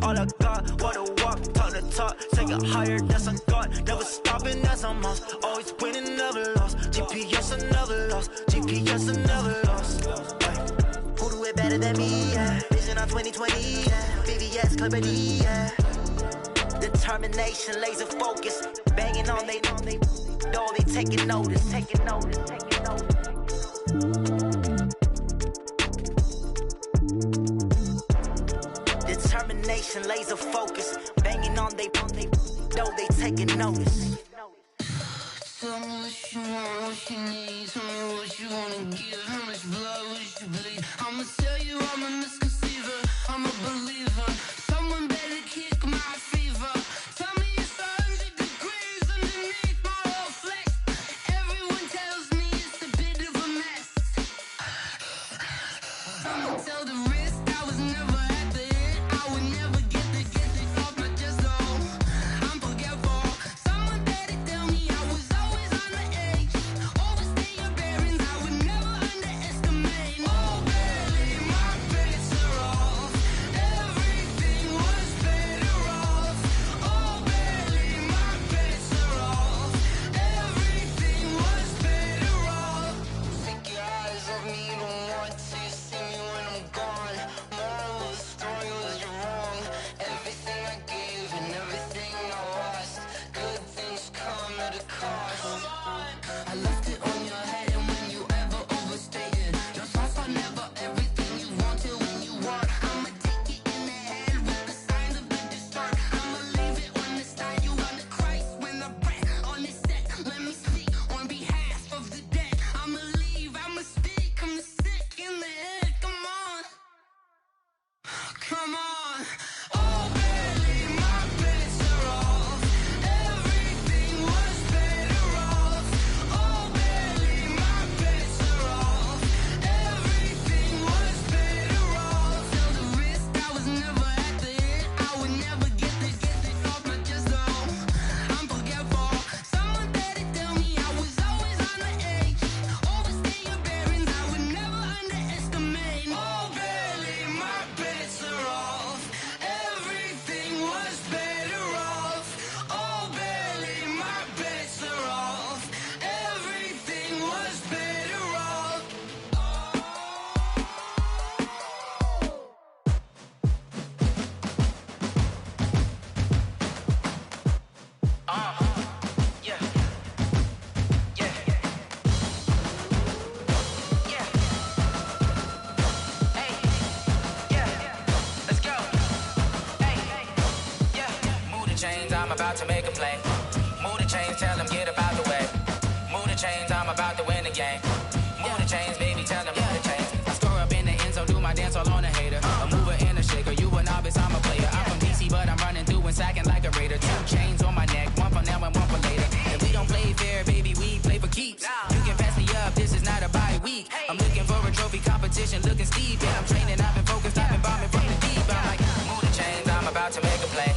All I got, wanna walk, talk the talk, take it higher, that's a God. Never stopping, that's a must. Always winning, never lost. GPS, I never lost. GPS, I never lost. Who do it better than me? Yeah. Vision on 2020. Yeah. VVS, Clarity. Yeah. Determination, laser focus, banging on they door, they taking notice. Determination, laser focus, banging on they door, they taking notice. Tell me what you want, what you need. Tell me what you wanna give. How much blood would you bleed? I'ma tell you I'm a misconceiver, I'm a believer. Someone better kick my fever. Tell me it's 100 degrees underneath my whole flesh. Everyone tells me it's a bit of a mess. I'ma tell the risk I was never at the hit. I would never get this off my chest though. I'm forgetful. Someone better tell me I was always on the edge. Overstay your bearings, I would never underestimate. Oh baby, my bets are off. Everything was better off. Oh baby, my bets are off. Everything was better off. Take your eyes off me, you don't want to see me when I'm gone. Moral of the story was you're wrong. Everything I gave and everything I lost. Good things come at a cost. I left it on your head and when you ever overstated. Your thoughts are never everything you wanted when you want. I'ma take it in the head with the signs of the distort. I'ma leave it on the side. You on the Christ when the breath on the set. Let me speak on behalf of the dead. I'ma leave, I'ma speak. I'm the sick in the head. Come on. Come on. Oh baby, my bets are off. Everything was better off. Oh baby, my bets are off. Everything was better off. Tell the risk I was never at the hit. I would never get this off my chest though. I'm forgetful. Someone better tell me I was always on the edge. Overstay your bearings, I would never underestimate. Oh baby, my bets are off. Everything was better off. Oh baby, my bets are off. Everything was better off. Yeah. Yeah. Yeah. Hey. Yeah. Let's go. Hey. Yeah. Move the chains, I'm about to make a play. Move the chains, tell them get about the way. Move the chains, I'm about to win the game. Move the chains, baby, tell them move the chains. I score up in the end zone, do my dance all on a hater. A mover and a shaker, you a novice, I'm a player. I'm from DC, but I'm running through and sacking like a raider. 2 chains on my neck, one for now and one for later. And we don't play fair, baby, we play for keeps. You can pass me up, this is not a bye week. I'm looking for a trophy competition, looking steep. Yeah, I'm training, I've been focused, I've been bombing from the deep. I'm like, move the chains, I'm about to make a play.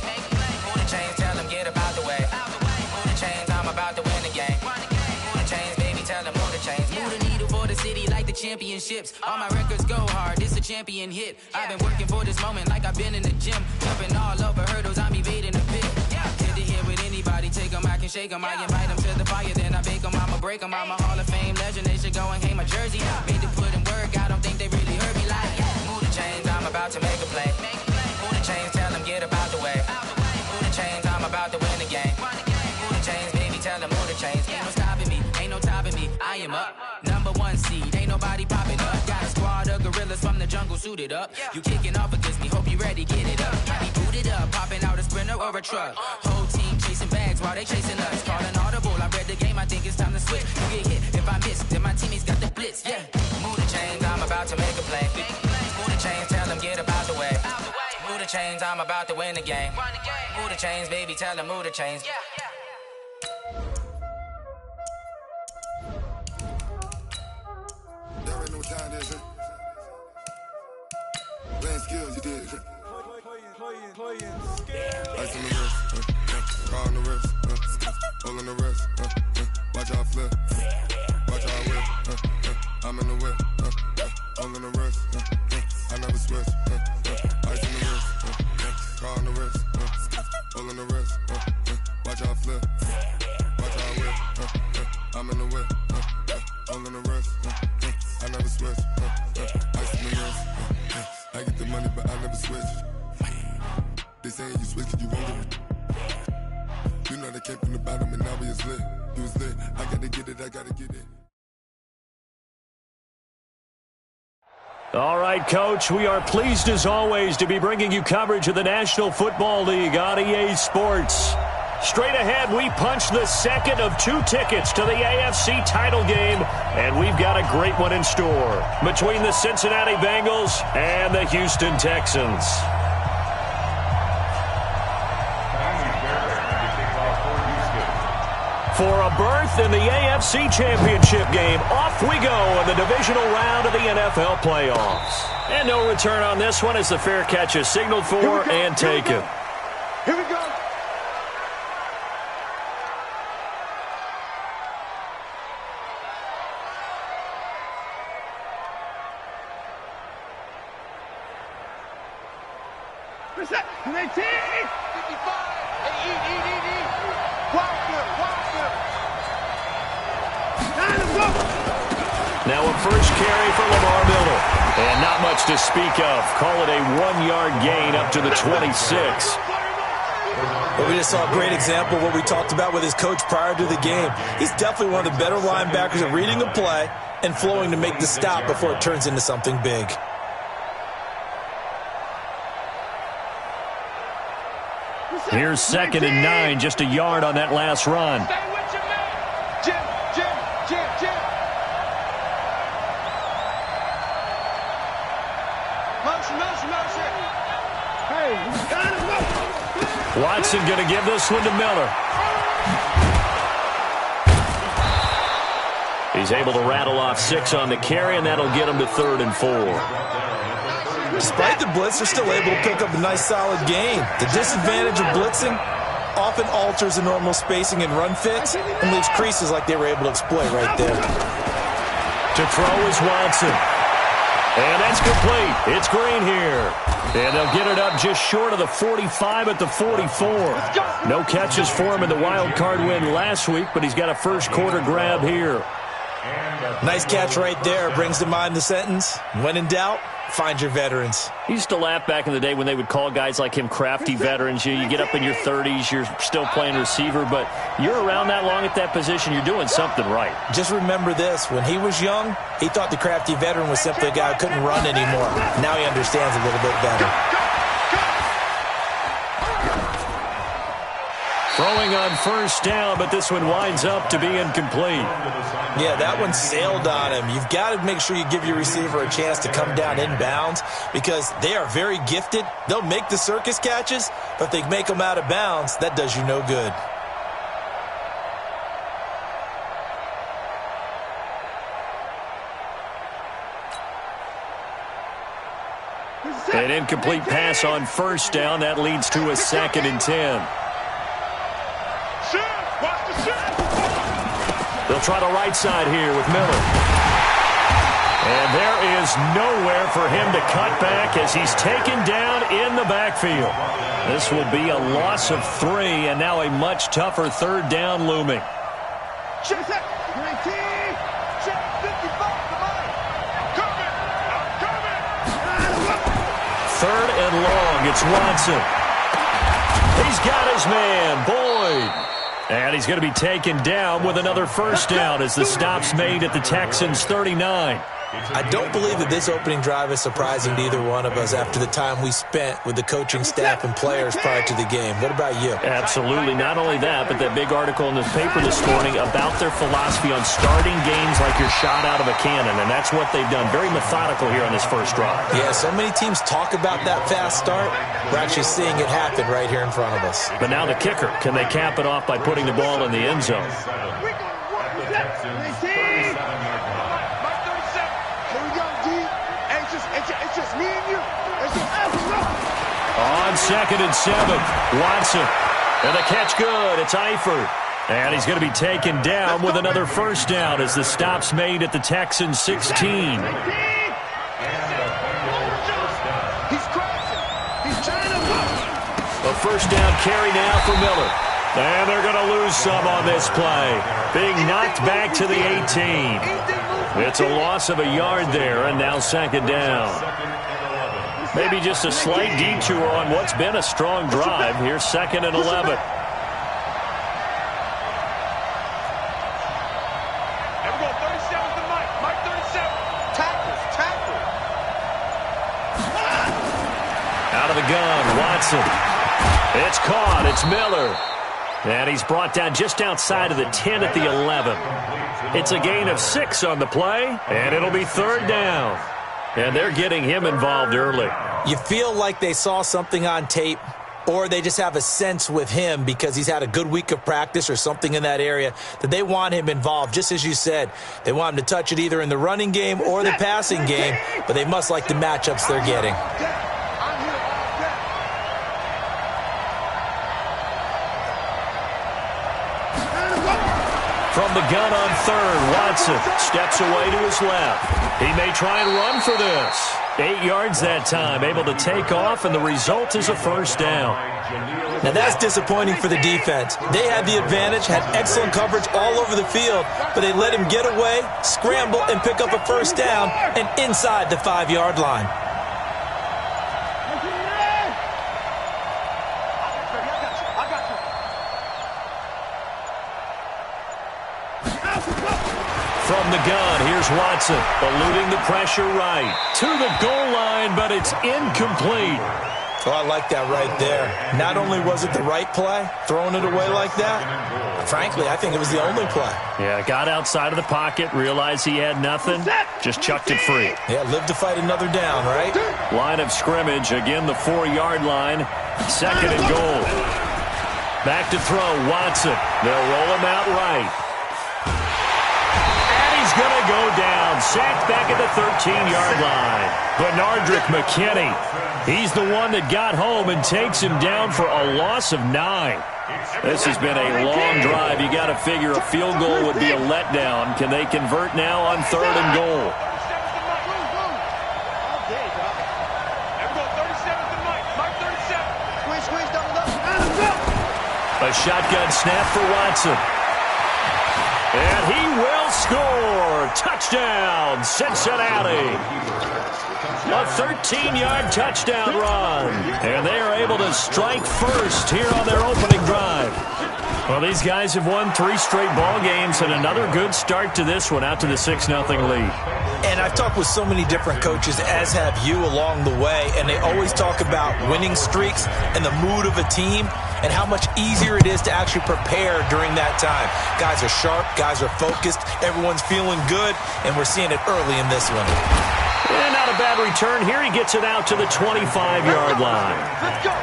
Move the chains, tell them get about the way. Move the chains, I'm about to win the game. Move the chains, baby, tell them move the chains. Move the needle for the city like the championships. All my records go hard, this a champion hit. I've been working for this moment like I've been in the gym. Jumping all over hurdles, I'm evading the pit. Hit the hit with anybody, take them, I can shake them. I invite them to the fire, then I bake them, I'ma break them. I'm a Hall of Fame legend, they should go and hang my jersey. Made to put in work, I don't think they really heard me like, move the chains, I'm about to make a play. Move the chains, tell them get about the way. Move the chains, I'm about to win the game. Move the chains, baby, tell them move the chains. Ain't no stopping me, ain't no topping me, I am up. Number 1 seed, ain't nobody popping up. Got a squad of gorillas from the jungle suited up. You kicking off against me, hope you ready, get it up. I be booted up, popping out a Sprinter or a truck. Whole team chasing bags while they chasing us. Calling audible, I read the game, I think it's time to switch. You get hit, if I miss, then my teammates got the blitz, yeah. Move the chains, I'm about to make a play. Move the chains, tell them get about the way. Move the chains, I'm about to win the game. Move the chains, baby, tell them move the chains. There ain't no time, is it? Playing skills, you did. Ice on the wrist, car on the wrist, hole on the wrist, watch out flip, watch out whip, I'm in the whip, hole on the wrist, I never switch, ice on the wrist, car sweat. Ice in the wrist. I get the money, but I never switch. They saying you switch, you won't get it. You know they came from the bottom and now we is lit. You was lit. I gotta get it, I gotta get it. All right, Coach, we are pleased as always to be bringing you coverage of the National Football League on EA Sports. Straight ahead, we punch the second of 2 tickets to the AFC title game, and we've got a great one in store between the Cincinnati Bengals and the Houston Texans. For a berth in the AFC Championship game, off we go in the divisional round of the NFL playoffs. And no return on this one as the fair catch is signaled for and taken. Here we go. Reset. 19. 55. Hey, eat. Now a first carry for Lamar Miller. And not much to speak of. Call it a 1-yard gain up to the 26. Well, we just saw a great example of what we talked about with his coach prior to the game. He's definitely one of the better linebackers at reading a play and flowing to make the stop before it turns into something big. Here's 2nd and 9, just a yard on that last run. Watson going to give this one to Miller. He's able to rattle off 6 on the carry, and that'll get him to 3rd and 4. Despite the blitz, they're still able to pick up a nice solid gain. The disadvantage of blitzing often alters the normal spacing and run fits and leaves creases like they were able to exploit right there. To throw is Watson. And that's complete. It's Green here. And they'll get it up just short of the 45 at the 44. No catches for him in the wild card win last week, but he's got a first quarter grab here. Nice catch right there. Brings to mind the sentence, when in doubt, find your veterans. He used to laugh back in the day when they would call guys like him crafty veterans. You get up in your 30s, you're still playing receiver, but you're around that long at that position, you're doing something right. Just remember this. When he was young, he thought the crafty veteran was simply a guy who couldn't run anymore. Now he understands a little bit better. Throwing on first down, but this one winds up to be incomplete. Yeah, that one sailed on him. You've got to make sure you give your receiver a chance to come down inbounds because they are very gifted. They'll make the circus catches, but if they make them out of bounds, that does you no good. An incomplete pass on first down. That leads to a 2nd and 10. They'll try the right side here with Miller. And there is nowhere for him to cut back as he's taken down in the backfield. This will be a loss of 3, and now a much tougher 3rd down looming. Check that. 19. Check 55. Third and long. It's Watson. He's got his man, Boyd. And he's going to be taken down with another first down as the stop's made at the Texans' 39. I don't believe that this opening drive is surprising to either one of us after the time we spent with the coaching staff and players prior to the game. What about you? Absolutely. Not only that, but that big article in the paper this morning about their philosophy on starting games like you're shot out of a cannon, and that's what they've done. Very methodical here on this first drive. Yeah, so many teams talk about that fast start. We're actually seeing it happen right here in front of us. But now the kicker. Can they cap it off by putting the ball in the end zone? It's just me and you. On 2nd and 7, Watson. And the catch good. It's Eifert. And he's going to be taken down with another first down as the stop's made at the Texans' 16. He's crashing. He's trying to A first down carry now for Miller. And they're going to lose some on this play. Being knocked back to the 18. It's a loss of a yard there, and now second down. Maybe just a slight detour on what's been a strong drive. Here's 2nd and 11. Out of the gun, Watson. It's caught. It's Miller. And he's brought down just outside of the 10 at the 11. It's a gain of 6 on the play, and it'll be 3rd down. And they're getting him involved early. You feel like they saw something on tape, or they just have a sense with him because he's had a good week of practice or something in that area that they want him involved. Just as you said, they want him to touch it either in the running game or the passing game, but they must like the matchups they're getting. From the gun on 3rd, Watson steps away to his left. He may try and run for this. 8 yards that time, able to take off, and the result is a 1st down. Now that's disappointing for the defense. They had the advantage, had excellent coverage all over the field, but they let him get away, scramble, and pick up a 1st down, and inside the 5-yard line. From the gun, here's Watson, eluding the pressure right. To the goal line, but it's incomplete. Oh, I like that right there. Not only was it the right play, throwing it away like that, frankly, I think it was the only play. Yeah, got outside of the pocket, realized he had nothing, just chucked it free. Yeah, live to fight another down, right? Line of scrimmage, again the 4-yard line, 2nd and goal. Back to throw, Watson. They'll roll him out right. He's going to go down. Sacked back at the 13-yard line. Benardrick McKinney. He's the one that got home and takes him down for a loss of 9. This has been a long drive. You got to figure a field goal would be a letdown. Can they convert now on 3rd and goal? A shotgun snap for Watson. And he will score. Touchdown, Cincinnati. A 13-yard touchdown run. And they are able to strike first here on their opening drive. Well, these guys have won 3 straight ball games and another good start to this one out to the 6-0 lead. And I've talked with so many different coaches, as have you along the way, and they always talk about winning streaks and the mood of a team and how much easier it is to actually prepare during that time. Guys are sharp, guys are focused, everyone's feeling good, and we're seeing it early in this one. And not a bad return here. He gets it out to the 25-yard line. Let's go.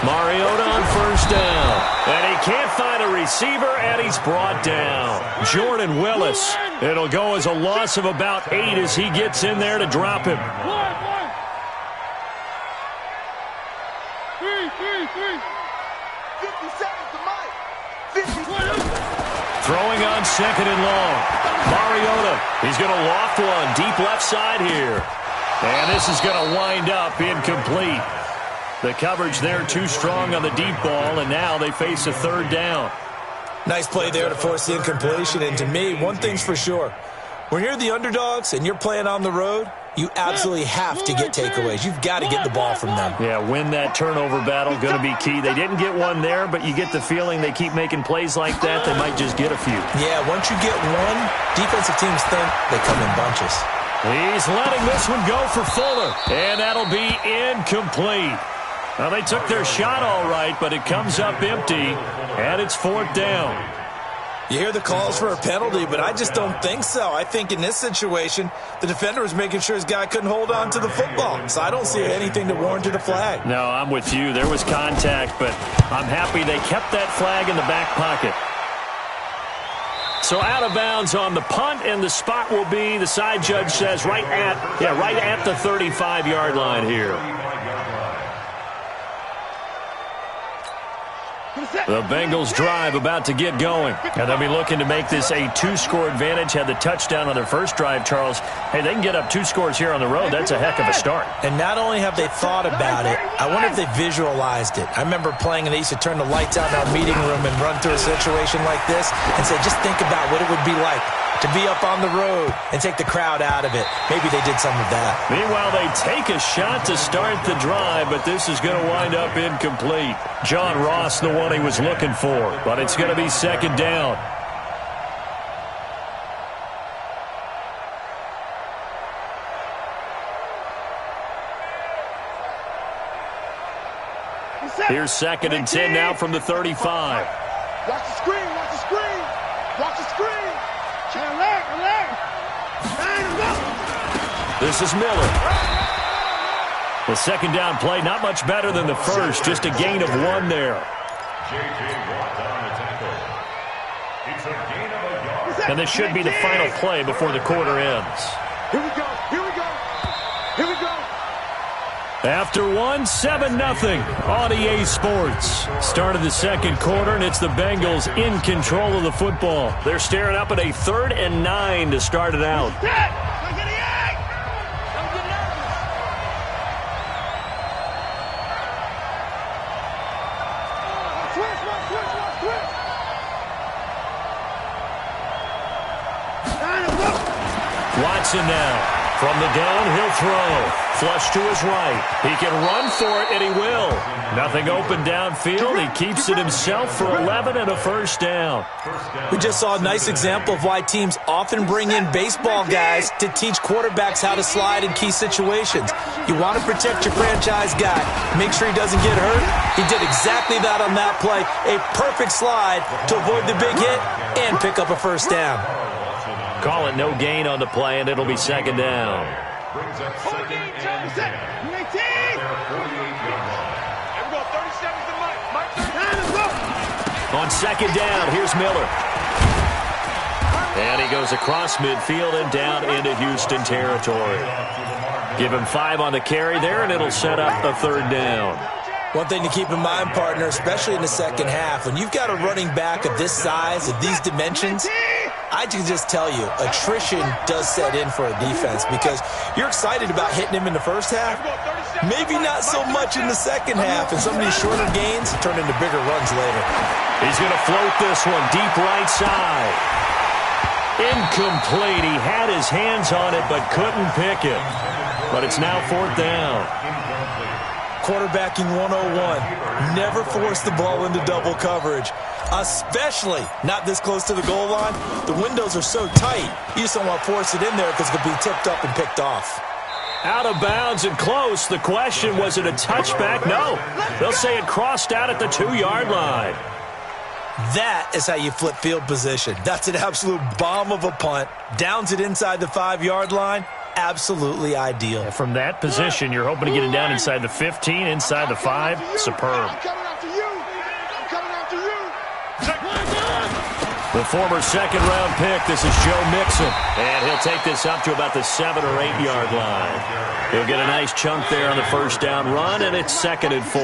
Mariota on 1st down. And he can't find a receiver, and he's brought down. Jordan Willis. It'll go as a loss of about 8 as he gets in there to drop him. 50 seconds to Mike. 50. Throwing on 2nd and long. Mariota. He's going to loft one deep left side here. And this is going to wind up incomplete. The coverage there too strong on the deep ball, and now they face a 3rd down. Nice play there to force the incompletion. And to me, one thing's for sure. When you're the underdogs and you're playing on the road, you absolutely have to get takeaways. You've got to get the ball from them. Yeah, win that turnover battle, going to be key. They didn't get one there, but you get the feeling they keep making plays like that, they might just get a few. Yeah, once you get one, defensive teams think they come in bunches. He's letting this one go for Fuller, and that'll be incomplete. Now, they took their shot all right, but it comes up empty, and it's 4th down. You hear the calls for a penalty, but I just don't think so. I think in this situation, the defender was making sure his guy couldn't hold on to the football. So I don't see anything that warranted a flag. No, I'm with you. There was contact, but I'm happy they kept that flag in the back pocket. So out of bounds on the punt, and the spot will be, the side judge says, right at the 35-yard line here. The Bengals drive about to get going. And they'll be looking to make this a 2-score advantage. Had the touchdown on their first drive, Charles. Hey, they can get up 2 scores here on the road. That's a heck of a start. And not only have they thought about it, I wonder if they visualized it. I remember playing and they used to turn the lights out in our meeting room and run through a situation like this and say, just think about what it would be like to be up on the road and take the crowd out of it. Maybe they did some of that. Meanwhile, they take a shot to start the drive, but this is going to wind up incomplete. John Ross, the one he was looking for, but it's going to be second down. Here's 2nd and 10 now from the 35. Watch the screen, watch the screen, watch the screen. Alert. This is Miller. The second down play, not much better than the first, just a gain of 1 there. And this should be the final play before the quarter ends. Here we go. After 1, 7-0 on EA Sports. Start of the second quarter, and it's the Bengals in control of the football. They're staring up at a 3rd and 9 to start it out. Watson now. From the gun, he'll throw. Flush to his right. He can run for it, and he will. Nothing open downfield. He keeps it himself for 11 and a first down. We just saw a nice example of why teams often bring in baseball guys to teach quarterbacks how to slide in key situations. You want to protect your franchise guy. Make sure he doesn't get hurt. He did exactly that on that play. A perfect slide to avoid the big hit and pick up a first down. Call it no gain on the play, and it'll be second down. Brings up 2nd and 10. On second down, here's Miller. And he goes across midfield and down into Houston territory. Give him 5 on the carry there, and it'll set up a 3rd down. One thing to keep in mind, partner, especially in the second half, when you've got a running back of this size, of these dimensions, I can just tell you, attrition does set in for a defense because you're excited about hitting him in the first half. Maybe not so much in the second half, and some of these shorter gains turn into bigger runs later. He's going to float this one deep right side. Incomplete. He had his hands on it but couldn't pick it. But it's now 4th down. Quarterbacking 101. Never force the ball into double coverage, especially not this close to the goal line. The windows are so tight, you just don't want to force it in there because it could be tipped up and picked off. Out of bounds and close. The question, was it a touchback? No. They'll say it crossed out at the 2-yard line. That is how you flip field position. That's an absolute bomb of a punt. Downs it inside the 5-yard line. Absolutely ideal. And from that position, you're hoping to get it down inside the 15, inside the 5. Superb. I'm coming after you. The former 2nd-round pick, this is Joe Mixon. And he'll take this up to about the 7- or 8-yard line. He'll get a nice chunk there on the first down run, and it's 2nd and 4.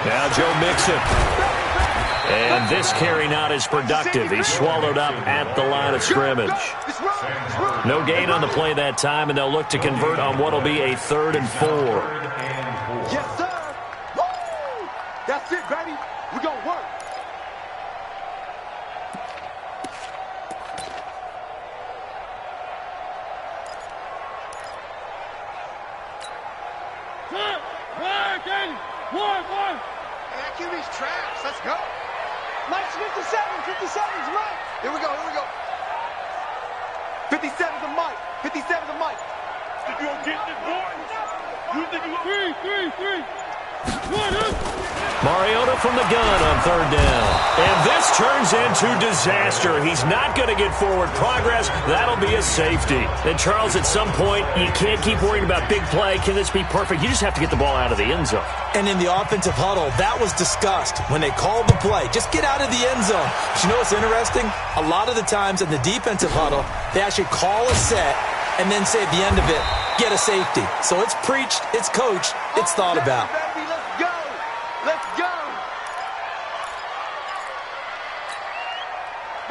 Now Joe Mixon. And this carry not as productive. He's swallowed up at the line of scrimmage. No gain on the play that time, and they'll look to convert on what will be a 3rd and 4. Yes, sir. Woo! That's it, baby. We're going to work. One. Hey, QB's trash. Let's go. Mike's 57. 57's Mike. Here we go. 57's the Mike. 57's the Mike. Think you gonna get this, boy? You think you gonna... Three. Mariota from the gun on 3rd down. And this turns into disaster. He's not going to get forward progress. That'll be a safety. And Charles, at some point, you can't keep worrying about big play. Can this be perfect? You just have to get the ball out of the end zone. And in the offensive huddle, that was discussed when they called the play. Just get out of the end zone. But you know what's interesting? A lot of the times in the defensive huddle, they actually call a set and then say at the end of it, get a safety. So it's preached, it's coached, it's thought about. Let's go.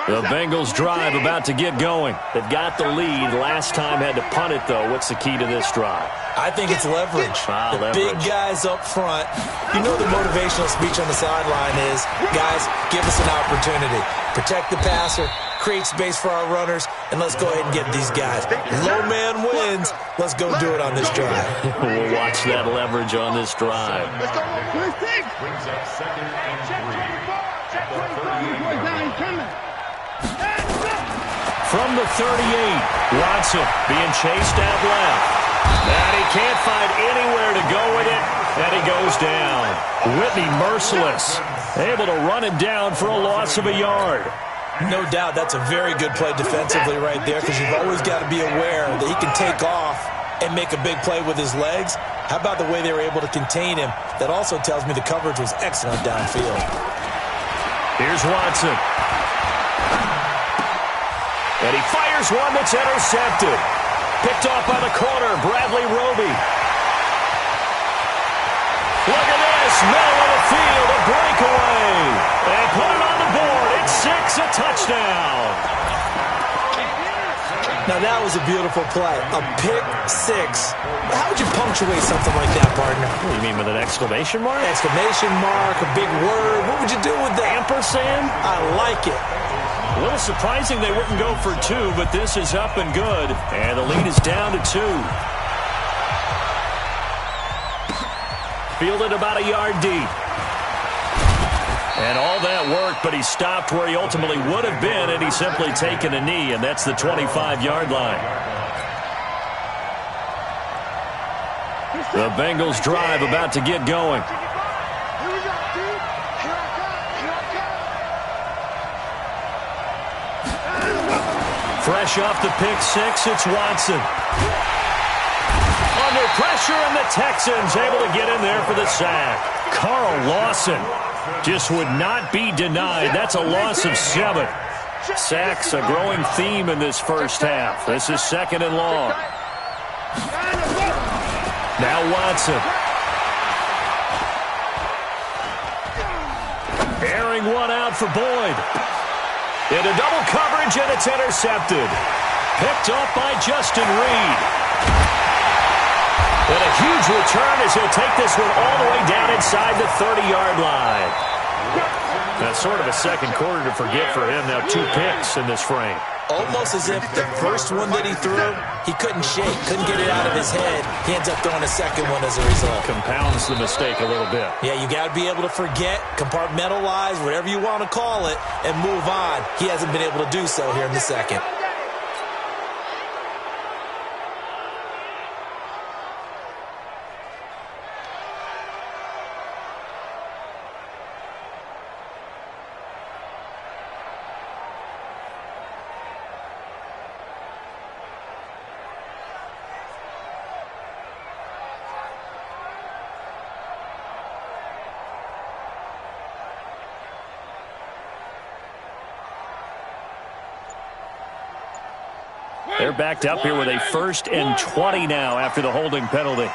The Bengals drive about to get going. They've got the lead. Last time had to punt it, though. What's the key to this drive? I think it's leverage. The big guys up front. You know the motivational speech on the sideline is, guys, give us an opportunity. Protect the passer, create space for our runners, and let's go ahead and get these guys. Low man wins. Let's go do it on this drive. We'll watch that leverage on this drive. Let's go. Brings up second and 3. From the 38, Watson being chased out left. And he can't find anywhere to go with it, and he goes down. Whitney merciless, able to run him down for a loss of a yard. No doubt that's a very good play defensively right there, because you've always got to be aware that he can take off and make a big play with his legs. How about the way they were able to contain him? That also tells me the coverage was excellent downfield. Here's Watson. And he fires one that's intercepted. Picked off by the corner, Bradley Roby. Look at this, middle of the field, a breakaway. And put it on the board. It's 6, a touchdown. Now that was a beautiful play, a pick 6. How would you punctuate something like that, partner? What do you mean, with an exclamation mark? Exclamation mark, a big word. What would you do with that? Ampersand? I like it. A little surprising they wouldn't go for 2, but this is up and good. And the lead is down to 2. Fielded about a yard deep. And all that work, but he stopped where he ultimately would have been, and he's simply taken a knee, and that's the 25-yard line. The Bengals drive about to get going. Fresh off the pick 6, it's Watson. Under pressure, and the Texans able to get in there for the sack. Carl Lawson just would not be denied. That's a loss of 7. Sacks, a growing theme in this first half. This is 2nd and long. Now Watson. Airing one out for Boyd. Into double coverage, and it's intercepted. Picked off by Justin Reed. And a huge return as he'll take this one all the way down inside the 30-yard line. That's sort of a second quarter to forget for him. Now 2 picks in this frame. Almost as if the first one that he threw, he couldn't shake, couldn't get it out of his head. He ends up throwing a second one as a result. Compounds the mistake a little bit. Yeah, you got to be able to forget, compartmentalize, whatever you want to call it, and move on. He hasn't been able to do so here in the second. They're backed up here with a 1st and 20 now after the holding penalty.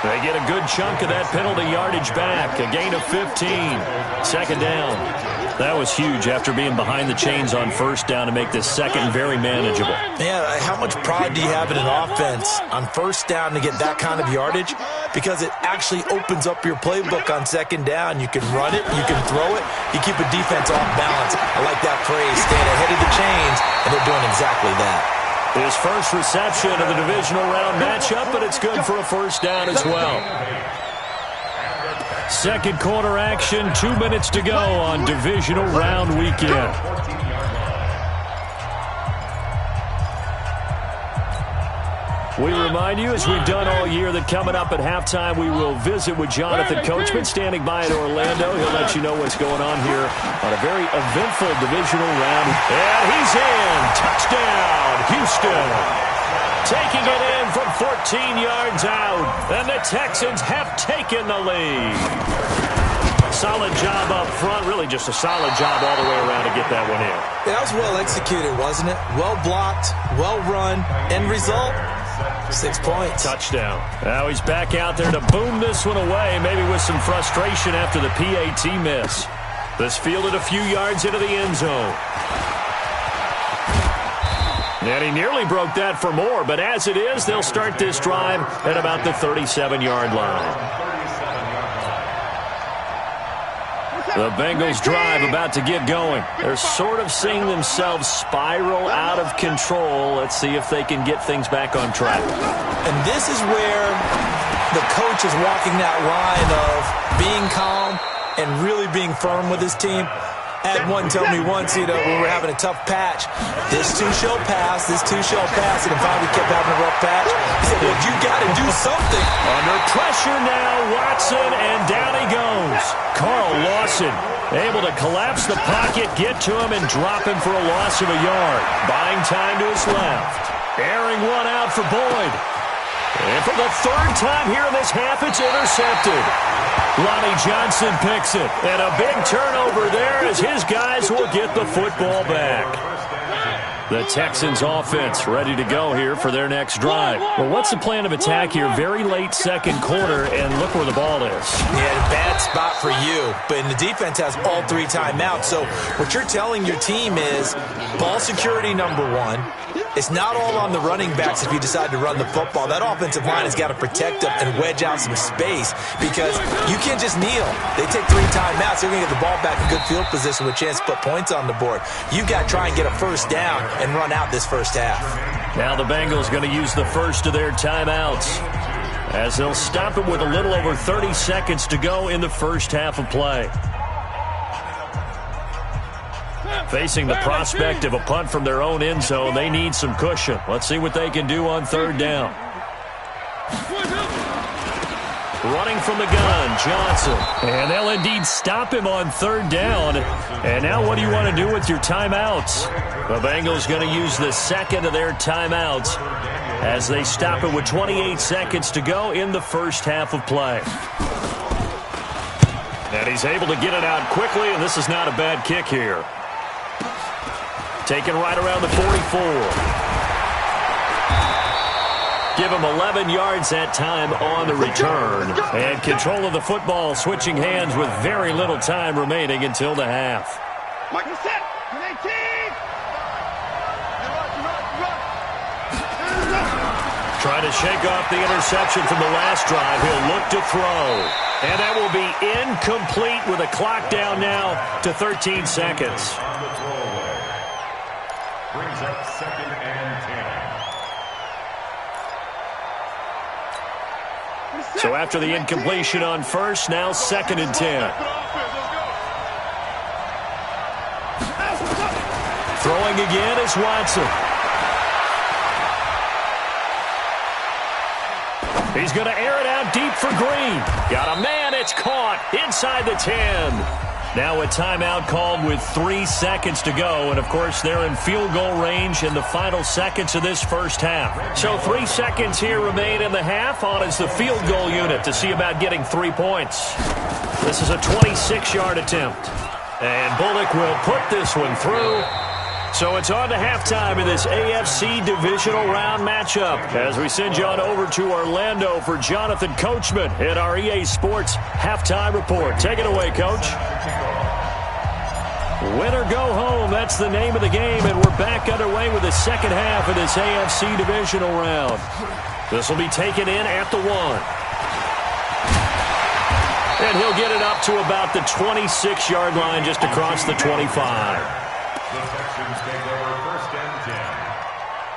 They get a good chunk of that penalty yardage back. A gain of 15. 2nd down. That was huge after being behind the chains on 1st down to make this second very manageable. Yeah, how much pride do you have in an offense on 1st down to get that kind of yardage? Because it actually opens up your playbook on 2nd down. You can run it, you can throw it, you keep a defense off balance. I like that phrase, staying ahead of the chains, and they're doing exactly that. His first reception of the divisional round matchup, but it's good for a 1st down as well. Second quarter action, 2 minutes to go on divisional round weekend. We remind you, as we've done all year, that coming up at halftime, we will visit with Jonathan Coachman standing by in Orlando. He'll let you know what's going on here on a very eventful divisional round. And he's in. Touchdown, Houston. Taking it in from 14 yards out. And the Texans have taken the lead. Solid job up front. Really just a solid job all the way around to get that one in. Yeah, that was well executed, wasn't it? Well blocked, well run. End result, 6 points. Touchdown. Now he's back out there to boom this one away, maybe with some frustration after the PAT miss. This fielded a few yards into the end zone. And he nearly broke that for more, but as it is, they'll start this drive at about the 37-yard line. The Bengals drive about to get going. They're sort of seeing themselves spiral out of control. Let's see if they can get things back on track. And this is where the coach is walking that line of being calm and really being firm with his team. I had one tell me once, we were having a tough patch. This too shall pass, this too shall pass. And if we kept having a rough patch, he said, well, you got to do something. Under pressure now, Watson, and down he goes. Carl Lawson able to collapse the pocket, get to him, and drop him for a loss of a yard. Buying time to his left. Airing one out for Boyd. And for the third time here in this half, it's intercepted. Lonnie Johnson picks it. And a big turnover there as his guys will get the football back. The Texans offense ready to go here for their next drive. Well, what's the plan of attack here? Very late second quarter, and look where the ball is. Yeah, bad spot for you. But the defense has all 3 timeouts. So what you're telling your team is ball security number 1. It's not all on the running backs if you decide to run the football. That offensive line has got to protect them and wedge out some space because you can't just kneel. They take 3 timeouts. They're going to get the ball back in good field position with a chance to put points on the board. You got to try and get a first down and run out this first half. Now the Bengals going to use the first of their timeouts as they'll stop it with a little over 30 seconds to go in the first half of play. Facing the prospect of a punt from their own end zone, they need some cushion. Let's see what they can do on third down. Running from the gun, Johnson. And they'll indeed stop him on third down. And now what do you want to do with your timeouts? The Bengals going to use the second of their timeouts as they stop it with 28 seconds to go in the first half of play. And he's able to get it out quickly, and this is not a bad kick here. Taken right around the 44. Give him 11 yards that time on the return. And control of the football switching hands with very little time remaining until the half. Michael set. 18. Trying to shake off the interception from the last drive. He'll look to throw. And that will be incomplete with a clock down now to 13 seconds. Brings up 2nd and 10. So after the incompletion on first, now 2nd and 10. Throwing again is Watson. He's going to air it out deep for Green. Got a man, it's caught inside the 10. Now a timeout called with 3 seconds to go. And, of course, they're in field goal range in the final seconds of this first half. So 3 seconds here remain in the half. On is the field goal unit to see about getting 3 points. This is a 26-yard attempt. And Bullock will put this one through. So it's on to halftime in this AFC divisional round matchup as we send you on over to Orlando for Jonathan Coachman in our EA Sports Halftime Report. Take it away, Coach. Win or go home, that's the name of the game, and we're back underway with the second half of this AFC divisional round. This will be taken in at the 1. And he'll get it up to about the 26-yard line just across the 25. The Texans take over 1st and 10.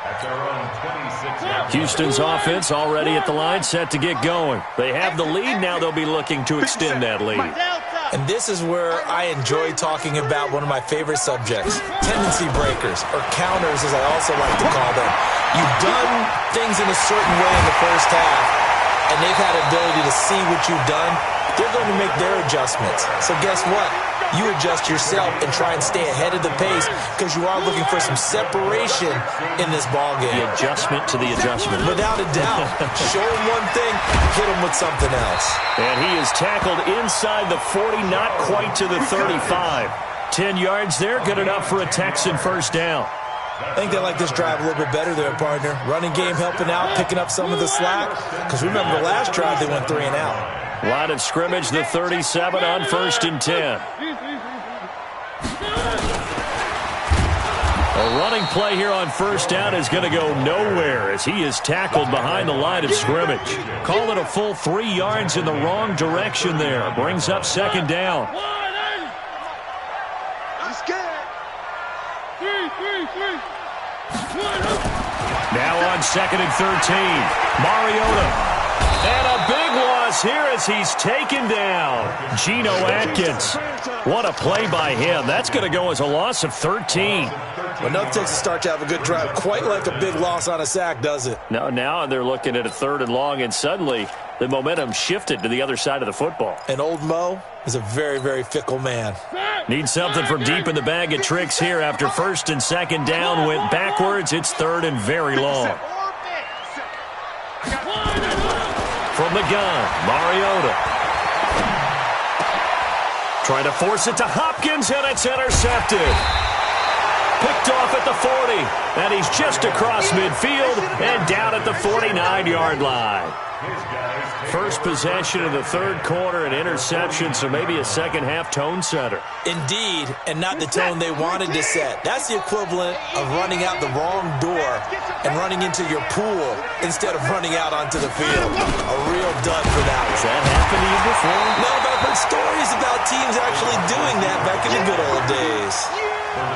That's our own 26-yard. Houston's offense already at the line, set to get going. They have the lead. Now they'll be looking to extend that lead. And this is where I enjoy talking about one of my favorite subjects, tendency breakers, or counters as I also like to call them. You've done things in a certain way in the first half, and they've had ability to see what you've done. They're going to make their adjustments. So guess what? You adjust yourself and try and stay ahead of the pace because you are looking for some separation in this ballgame. The adjustment to the adjustment. Without a doubt. Show him one thing, hit him with something else. And he is tackled inside the 40, not quite to the 35. 10 yards there, good enough for a Texan first down. I think they like this drive a little bit better there, partner. Running game helping out, picking up some of the slack. Because remember, the last drive they went 3 and out. Line of scrimmage, the 37 on 1st and 10. A running play here on 1st down is going to go nowhere as he is tackled behind the line of scrimmage. Call it a full 3 yards in the wrong direction there. Brings up 2nd down. Now on 2nd and 13. Mariota. And a big loss here as he's taken down. Geno Atkins. What a play by him. That's going to go as a loss of 13. Well, nothing takes a start to have a good drive. Quite like a big loss on a sack, does it? No, now they're looking at a 3rd and long, and suddenly the momentum shifted to the other side of the football. And old Mo is a very, very fickle man. Need something from deep in the bag of tricks here after 1st and 2nd down. Went backwards. It's 3rd and very long. From the gun, Mariota. Trying to force it to Hopkins, and it's intercepted. Picked off at the 40, and he's just across midfield and down at the 49-yard line. First possession of the 3rd quarter, an interception, so maybe a second-half tone setter. Indeed, and not the tone they wanted to set. That's the equivalent of running out the wrong door and running into your pool instead of running out onto the field. A real dud for that one. Has that happened to you before? No, but I've heard stories about teams actually doing that back in the good old days.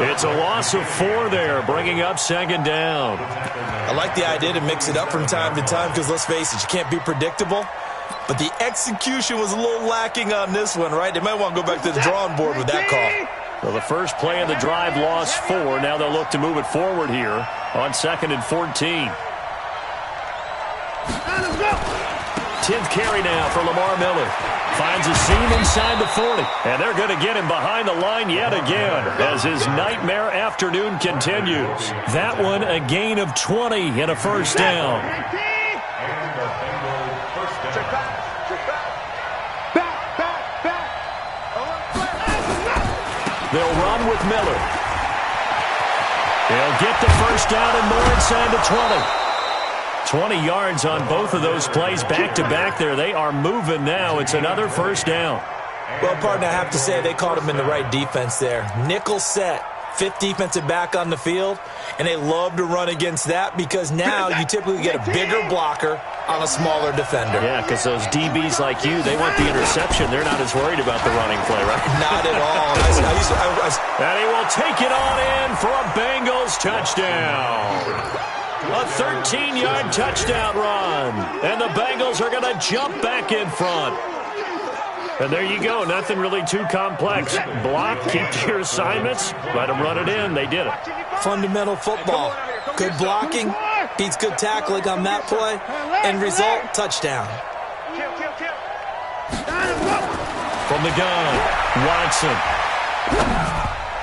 It's a loss of 4 there, bringing up 2nd down. I like the idea to mix it up from time to time because, let's face it, you can't be predictable. But the execution was a little lacking on this one, right? They might want to go back to the drawing board with that call. Well, the first play of the drive lost 4. Now they'll look to move it forward here on 2nd and 14. 10th carry now for Lamar Miller. Finds a seam inside the 40. And they're going to get him behind the line yet again as his nightmare afternoon continues. That one a gain of 20 and a 1st down. They'll run with Miller. They'll get the 1st down and more inside the 20. 20 yards on both of those plays back-to-back there. They are moving now. It's another 1st down. Well, partner, I have to say they caught him in the right defense there. Nickel set, 5th defensive back on the field, and they love to run against that because now you typically get a bigger blocker on a smaller defender. Yeah, because those DBs like you, they want the interception. They're not as worried about the running play, right? Not at all. And he will take it on in for a Bengals touchdown. A 13-yard touchdown run. And the Bengals are going to jump back in front. And there you go. Nothing really too complex. Block, keep to your assignments, let them run it in. They did it. Fundamental football. Good blocking beats good tackling on that play. End result, touchdown. From the gun, Watson.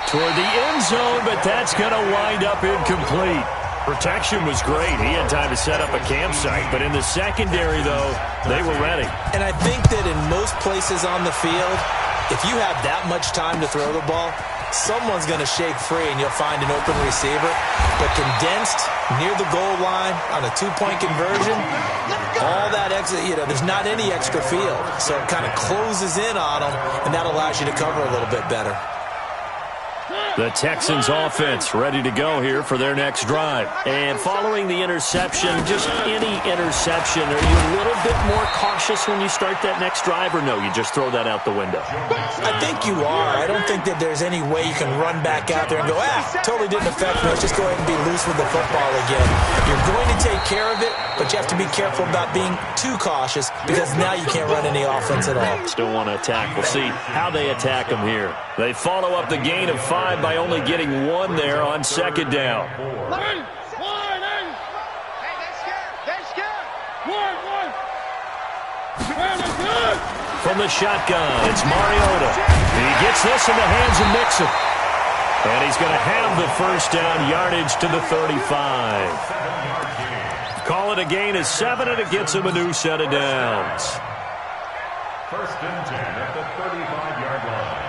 Toward the end zone, but that's going to wind up incomplete. Protection was great. He had time to set up a campsite. But in the secondary, though, they were ready. And I think that in most places on the field, if you have that much time to throw the ball, someone's going to shake free and you'll find an open receiver. But condensed near the goal line on a 2-point conversion, all that extra, there's not any extra field. So it kind of closes in on them, and that allows you to cover a little bit better. The Texans offense ready to go here for their next drive. And following the interception, just any interception, are you a little bit more cautious when you start that next drive, or no, you just throw that out the window? I think you are. I don't think that there's any way you can run back out there and go, totally didn't affect me. Let's just go ahead and be loose with the football again. You're going to take care of it, but you have to be careful about being too cautious because now you can't run any offense at all. Still want to attack. We'll see how they attack them here. They follow up the gain of 5 by only getting 1 there on 2nd down. From the shotgun, it's Mariota. He gets this in the hands of Mixon. And he's going to have the 1st down, yardage to the 35. Call it a gain of 7, and it gets him a new set of downs. 1st and 10 at the 35-yard line.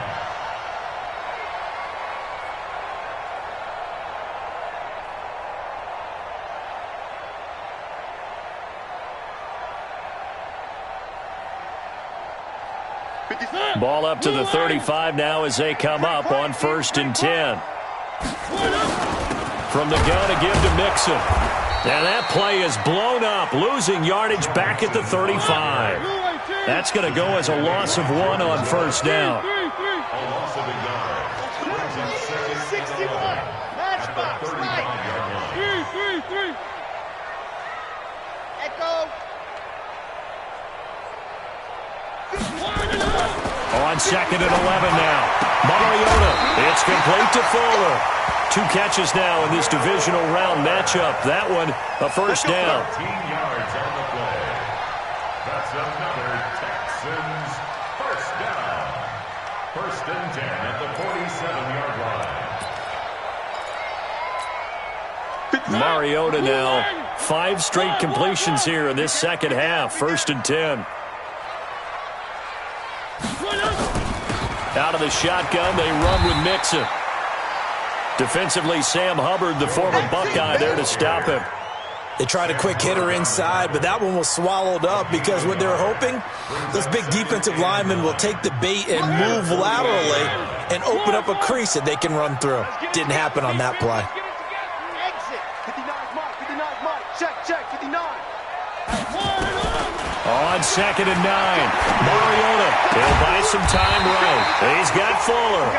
Ball up to the 35 now as they come up on 1st and 10. From the gun, a give to Mixon. And that play is blown up, losing yardage back at the 35. That's going to go as a loss of 1 on 1st down. On 2nd and 11 now. Mariota. It's complete to Fuller. 2 catches now in this divisional round matchup. That one, a 1st down. 13 yards on the play. That's another Texans 1st down. 1st and 10 at the 47-yard line. Mariota now. 5 straight completions here in this second half. 1st and 10. Out of the shotgun, they run with Mixon. Defensively, Sam Hubbard, the former Buckeye, there to stop him. They tried a quick hitter inside, but that one was swallowed up because what they're hoping, those big defensive linemen will take the bait and move laterally and open up a crease that they can run through. Didn't happen on that play. Exit. 59's Mike. 59's Mike. Check. 59. On 2nd and 9, Mariota. He'll buy some time right. He's got Fuller.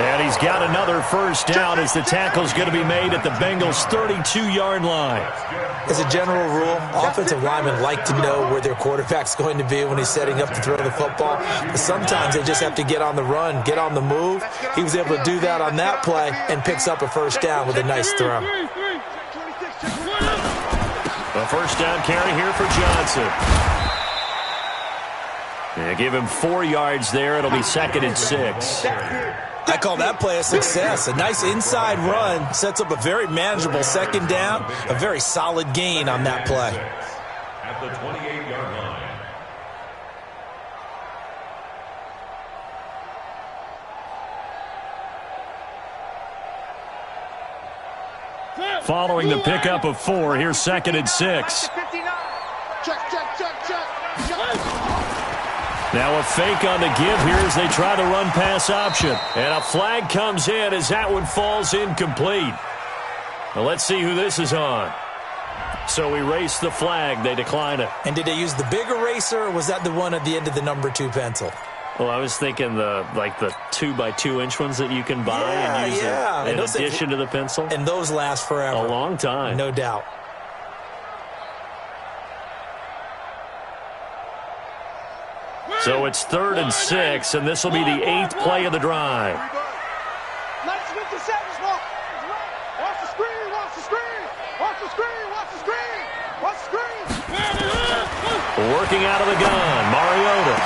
And he's got another 1st down as the tackle's going to be made at the Bengals' 32-yard line. As a general rule, offensive linemen like to know where their quarterback's going to be when he's setting up to throw the football. But sometimes they just have to get on the run, get on the move. He was able to do that on that play and picks up a 1st down with a nice throw. A 1st down carry here for Johnson. They give him 4 yards there. It'll be 2nd and 6. I call that play a success. A nice inside run sets up a very manageable 2nd down. A very solid gain on that play. At the 28-yard line. Following the pickup of 4, here's 2nd and 6. Check. Now a fake on the give here as they try the run-pass option. And a flag comes in as that one falls incomplete. Well, let's see who this is on. So erase the flag. They decline it. And did they use the big eraser, or was that the one at the end of the number 2 pencil? Well, I was thinking the 2x2-inch ones that you can buy and use in addition to the pencil. And those last forever. A long time. No doubt. So it's 3rd and 6, and this will be the 8th play of the drive. Let's switch the seconds. Watch the screen. Watch the screen. Watch the screen. Watch the screen. Watch the screen. Working out of the gun, Mariota.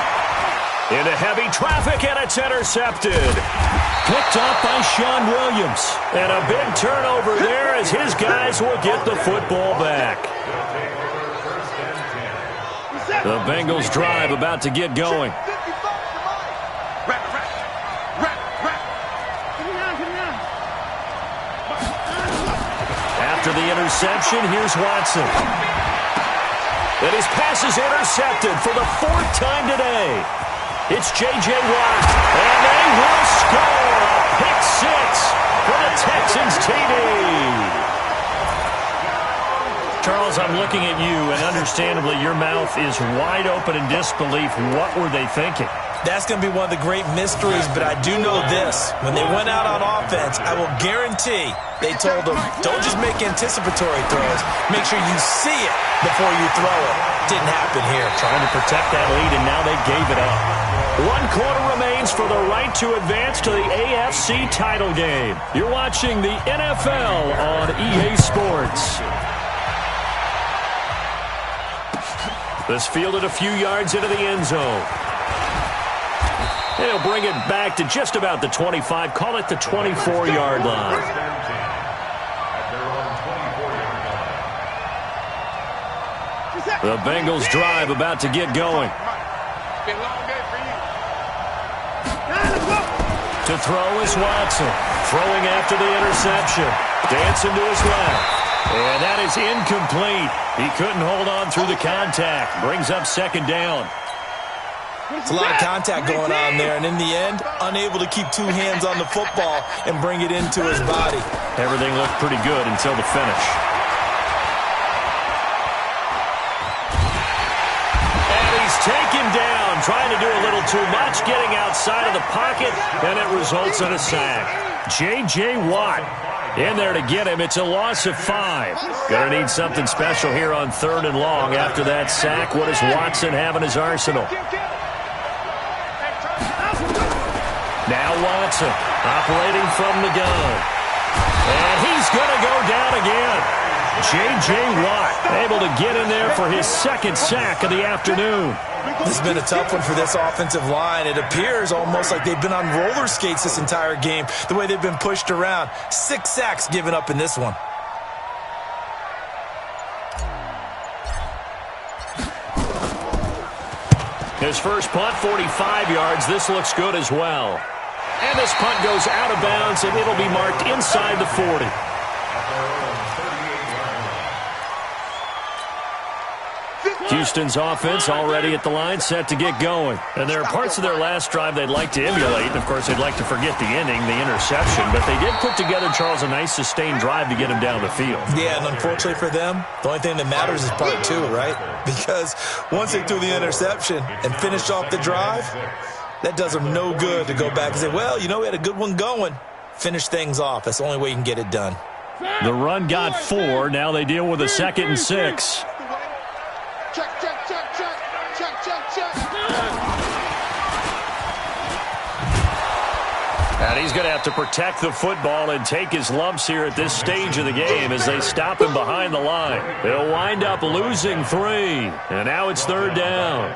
Into heavy traffic, and it's intercepted. Picked up by Sean Williams. And a big turnover there as his guys will get the football back. The Bengals drive about to get going. After the interception, here's Watson. And his pass is intercepted for the 4th time today. It's J.J. Watt, and they will score a pick 6 for the Texans TD. Charles, I'm looking at you, and understandably, your mouth is wide open in disbelief. What were they thinking? That's going to be one of the great mysteries, but I do know this. When they went out on offense, I will guarantee they told them, don't just make anticipatory throws. Make sure you see it before you throw it. Didn't happen here. Trying to protect that lead, and now they gave it up. 1 quarter remains for the right to advance to the AFC title game. You're watching the NFL on EA Sports. This fielded a few yards into the end zone. And he'll bring it back to just about the 25. Call it the 24-yard line. The Bengals drive about to get going. To throw is Watson. Throwing after the interception. Dancing to his left. And that is incomplete. He couldn't hold on through the contact. Brings up 2nd down. It's a lot of contact going on there, and in the end, unable to keep two hands on the football and bring it into his body. Everything looked pretty good until the finish. And he's taken down, trying to do a little too much, getting outside of the pocket, and it results in a sack. J.J. Watt in there to get him. It's a loss of 5. Gonna need something special here on 3rd and long. After that sack, what does Watson have in his arsenal? Now Watson operating from the gun. And he's gonna go down again. J.J. Watt able to get in there for his 2nd sack of the afternoon. This has been a tough one for this offensive line. It appears almost like they've been on roller skates this entire game, the way they've been pushed around. 6 sacks given up in this one. His first punt, 45 yards. This looks good as well. And this punt goes out of bounds, and it'll be marked inside the 40. Houston's offense already at the line, set to get going. And there are parts of their last drive they'd like to emulate. And, of course, they'd like to forget the inning, the interception. But they did put together, Charles, a nice sustained drive to get him down the field. Yeah, and unfortunately for them, the only thing that matters is part 2, right? Because once they threw the interception and finished off the drive, that does them no good to go back and say, well, you know, we had a good one going. Finish things off. That's the only way you can get it done. The run got 4. Now they deal with a 2nd and 6. Check, check, check, check, check, check, check. And he's going to have to protect the football and take his lumps here at this stage of the game as they stop him behind the line. They'll wind up losing 3. And now it's 3rd down.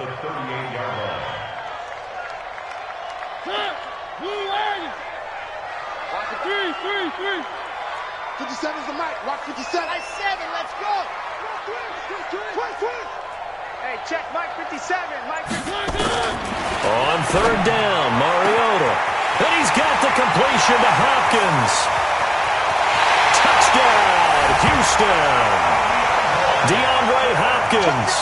57's the mic. Watch 57. I 7. Let's go. Hey, check Mike 57. Mike 57. On 3rd down, Mariota. And he's got the completion to Hopkins. Touchdown, Houston. DeAndre Hopkins,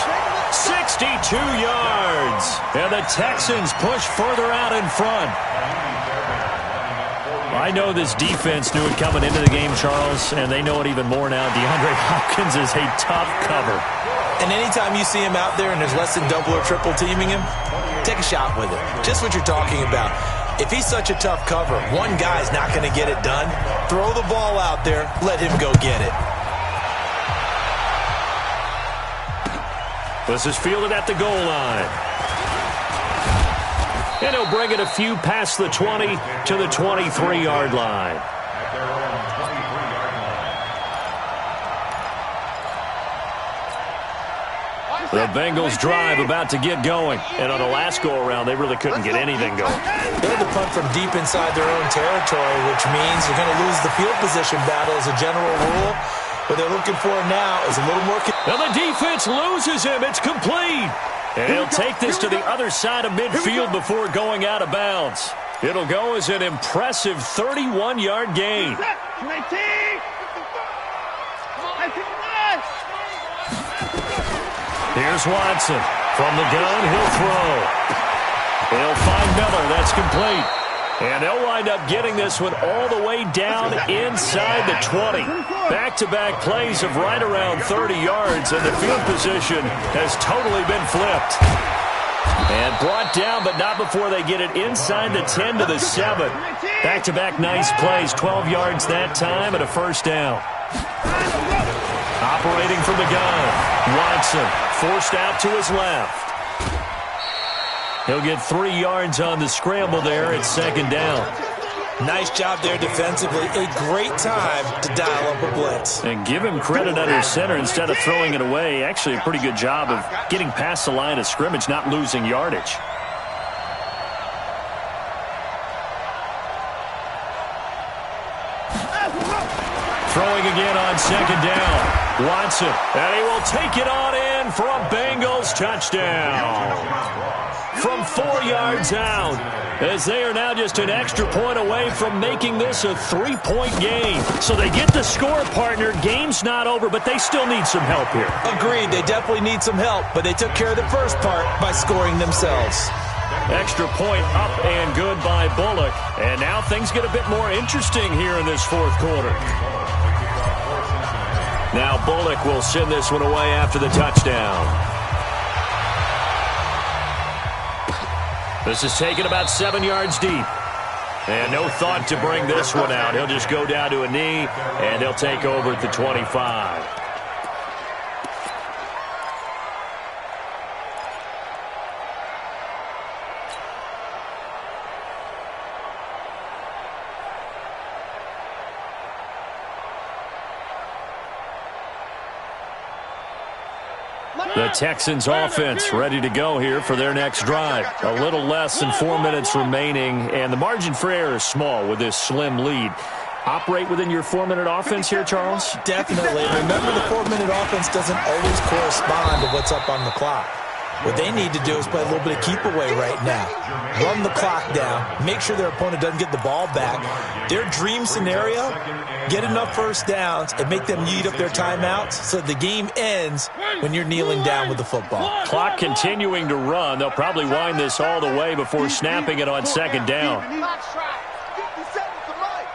62 yards. And the Texans push further out in front. I know this defense knew it coming into the game, Charles, and they know it even more now. DeAndre Hopkins is a tough cover. And anytime you see him out there and there's less than double or triple teaming him, take a shot with it. Just what you're talking about. If he's such a tough cover, one guy's not going to get it done. Throw the ball out there. Let him go get it. This is fielded at the goal line. And he'll bring it a few past the 20 to the 23-yard line. The Bengals drive about to get going. And on the last go-around, they really couldn't get anything going. They had to punt from deep inside their own territory, which means you're going to lose the field position battle as a general rule. What they're looking for now is a little more... Now the defense loses him. It's complete. And he'll take this to the other side of midfield before going out of bounds. It'll go as an impressive 31-yard gain. Here's Watson. From the gun, he'll throw. He'll find Miller. That's complete. And they'll wind up getting this one all the way down inside the 20. Back-to-back plays of right around 30 yards, and the field position has totally been flipped. And brought down, but not before they get it inside the 10 to the 7. Back-to-back nice plays, 12 yards that time, and a 1st down. Operating from the gun, Watson forced out to his left. He'll get 3 yards on the scramble there at 2nd down. Nice job there defensively. A great time to dial up a blitz. And give him credit under center instead of throwing it away. Actually a pretty good job of getting past the line of scrimmage, not losing yardage. Throwing again on 2nd down. Watson, and he will take it on in for a Bengals touchdown. From 4 yards out, as they are now just an extra point away from making this a 3-point game. So they get the score, partner. Game's not over, but they still need some help here. Agreed. They definitely need some help, but they took care of the first part by scoring themselves. Extra point up and good by Bullock. And now things get a bit more interesting here in this fourth quarter. Now Bullock will send this one away after the touchdown. This is taken about 7 yards deep. And no thought to bring this one out. He'll just go down to a knee, and they'll take over at the 25. The Texans offense ready to go here for their next drive. A little less than 4 minutes remaining, and the margin for error is small with this slim lead. Operate within your 4-minute offense here, Charles? Definitely. Remember, the 4-minute offense doesn't always correspond to what's up on the clock. What they need to do is play a little bit of keep away right now. Run the clock down. Make sure their opponent doesn't get the ball back. Their dream scenario, get enough first downs and make them eat up their timeouts so the game ends when you're kneeling down with the football. Clock continuing to run. They'll probably wind this all the way before snapping it on second down. 57's the mic.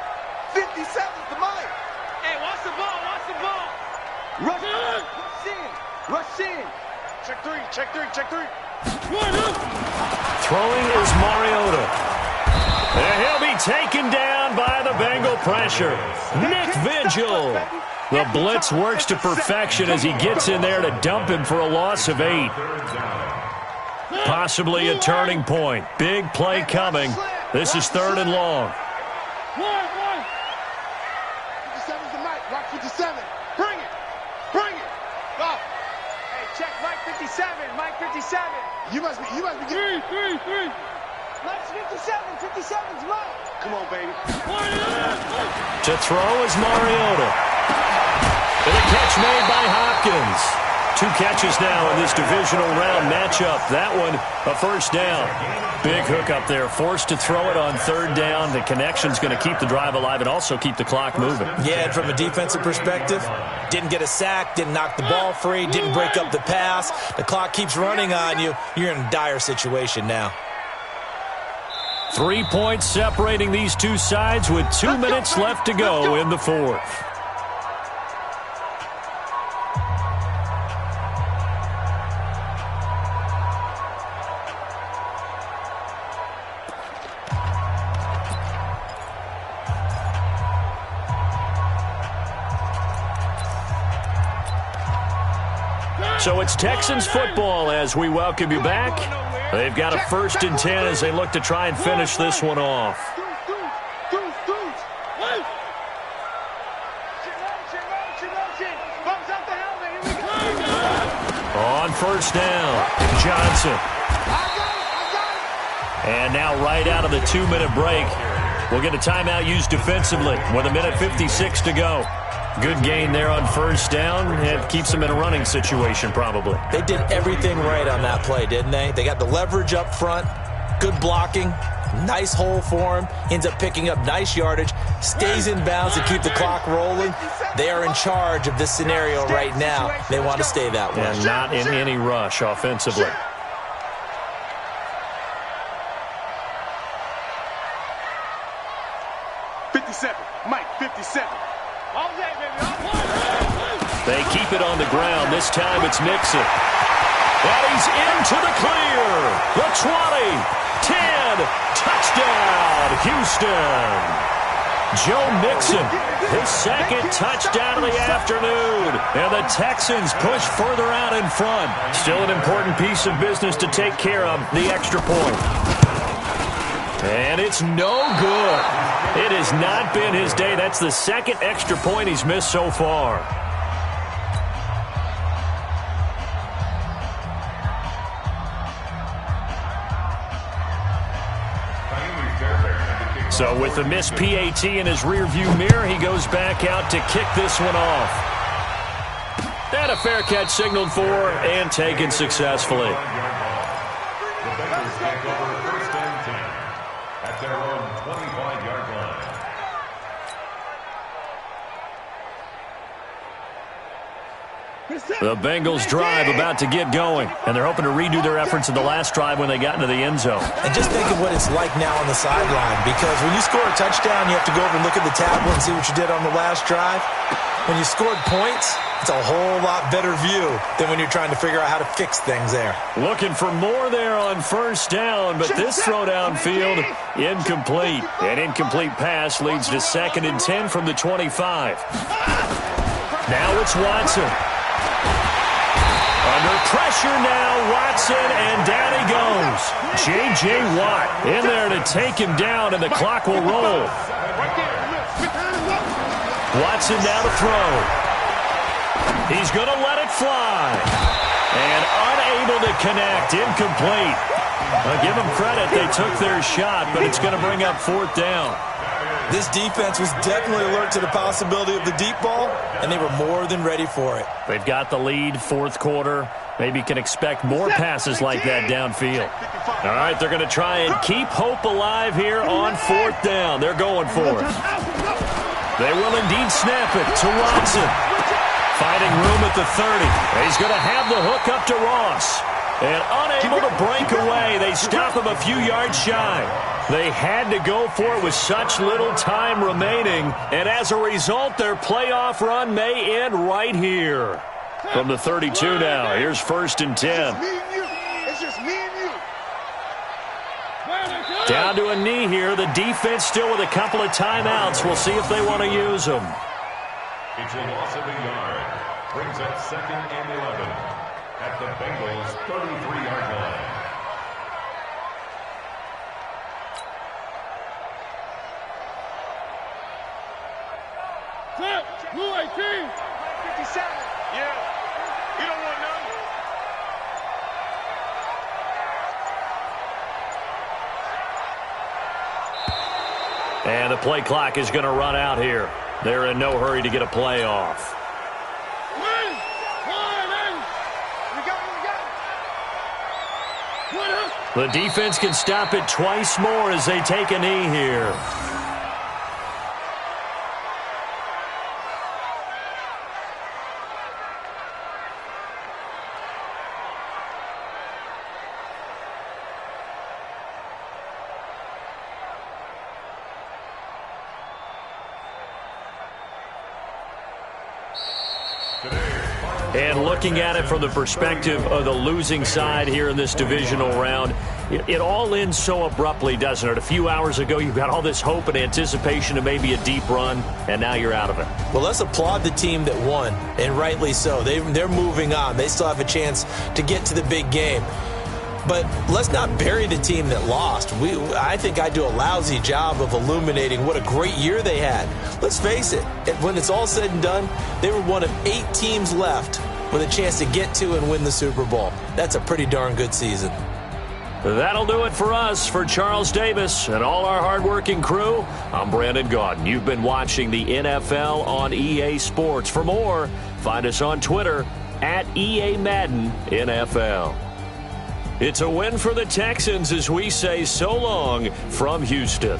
57's the mic. Hey, watch the ball. Watch the ball. Rush in. Rush in. Check three. Check three. Check three. Throwing is Mariota. And he'll be taken down by the Bengal pressure. Nick Vigil. The blitz works to perfection as he gets in there to dump him for a loss of 8. Possibly a turning point. Big play coming. This is 3rd and long. 57's the mic. Rock 57. Bring it. Bring it. Go. Hey, check Mike 57. Mike 57. You must be getting... Three. Mike's 57. 57's Mike. Come on, baby. To throw is Mariota. And a catch made by Hopkins. 2 catches now in this divisional round matchup. That one, a first down. Big hook up there. Forced to throw it on 3rd down. The connection's going to keep the drive alive and also keep the clock moving. Yeah, and from a defensive perspective, didn't get a sack, didn't knock the ball free, didn't break up the pass. The clock keeps running on you. You're in a dire situation now. 3 points separating these two sides with 2 minutes left to go in the fourth. So it's Texans football as we welcome you back. They've got a 1st and 10 as they look to try and finish this one off. On 1st down, Johnson. And now right out of the 2-minute break, we'll get a timeout used defensively with 1:56 to go. Good gain there on 1st down. It keeps them in a running situation probably. They did everything right on that play, didn't they? They got the leverage up front, good blocking, nice hole for him, ends up picking up nice yardage, stays in bounds to keep the clock rolling. They are in charge of this scenario right now. They want to stay that way. And not in any rush offensively. Mike 57. They keep it on the ground. This time it's Mixon. And he's into the clear. The 20, 10, touchdown, Houston. Joe Mixon, his 2nd touchdown of the afternoon. And the Texans push further out in front. Still an important piece of business to take care of, the extra point. And it's no good. It has not been his day. That's the 2nd extra point he's missed so far. So with the missed PAT in his rearview mirror, he goes back out to kick this one off. And a fair catch signaled for and taken successfully. The Bengals take over 1st and 10 at their own 25-yard line. The Bengals drive about to get going, and they're hoping to redo their efforts in the last drive when they got into the end zone. And just think of what it's like now on the sideline, because when you score a touchdown, you have to go over and look at the tablet and see what you did on the last drive. When you scored points, it's a whole lot better view than when you're trying to figure out how to fix things there. Looking for more there on first down, but this throw downfield, incomplete. An incomplete pass leads to 2nd and 10 from the 25. Now it's Watson. Under pressure now, Watson, and down he goes. J.J. Watt in there to take him down, and the clock will roll. Watson now to throw. He's going to let it fly. And unable to connect, incomplete. I'll give them credit, they took their shot, but it's going to bring up 4th down. This defense was definitely alert to the possibility of the deep ball, and they were more than ready for it. They've got the lead, 4th quarter. Maybe can expect more passes like that downfield. All right, they're going to try and keep hope alive here on 4th down. They're going for it. They will indeed snap it to Watson. Finding room at the 30. He's going to have the hook up to Ross. And unable to break away, they stop him a few yards shy. They had to go for it with such little time remaining, and as a result, their playoff run may end right here. From the 32 now, here's 1st and 10. It's just me and you. Down to a knee here. The defense still with a couple of timeouts. We'll see if they want to use them. It's a loss of a yard. Brings up 2nd and 11 at the Bengals' 33-yard line. Blue 18. 57. Yeah. You don't want none. And the play clock is going to run out here. They're in no hurry to get a play off. The defense can stop it twice more as they take a knee here. And looking at it from the perspective of the losing side here in this divisional round, it all ends so abruptly, doesn't it? A few hours ago, you've got all this hope and anticipation of maybe a deep run, and now you're out of it. Well, let's applaud the team that won, and rightly so. They're moving on. They still have a chance to get to the big game. But let's not bury the team that lost. I think I do a lousy job of illuminating what a great year they had. Let's face it, when it's all said and done, they were one of 8 teams left with a chance to get to and win the Super Bowl. That's a pretty darn good season. That'll do it for us. For Charles Davis and all our hardworking crew, I'm Brandon Gaudin. You've been watching the NFL on EA Sports. For more, find us on Twitter at EA Madden NFL. It's a win for the Texans as we say so long from Houston.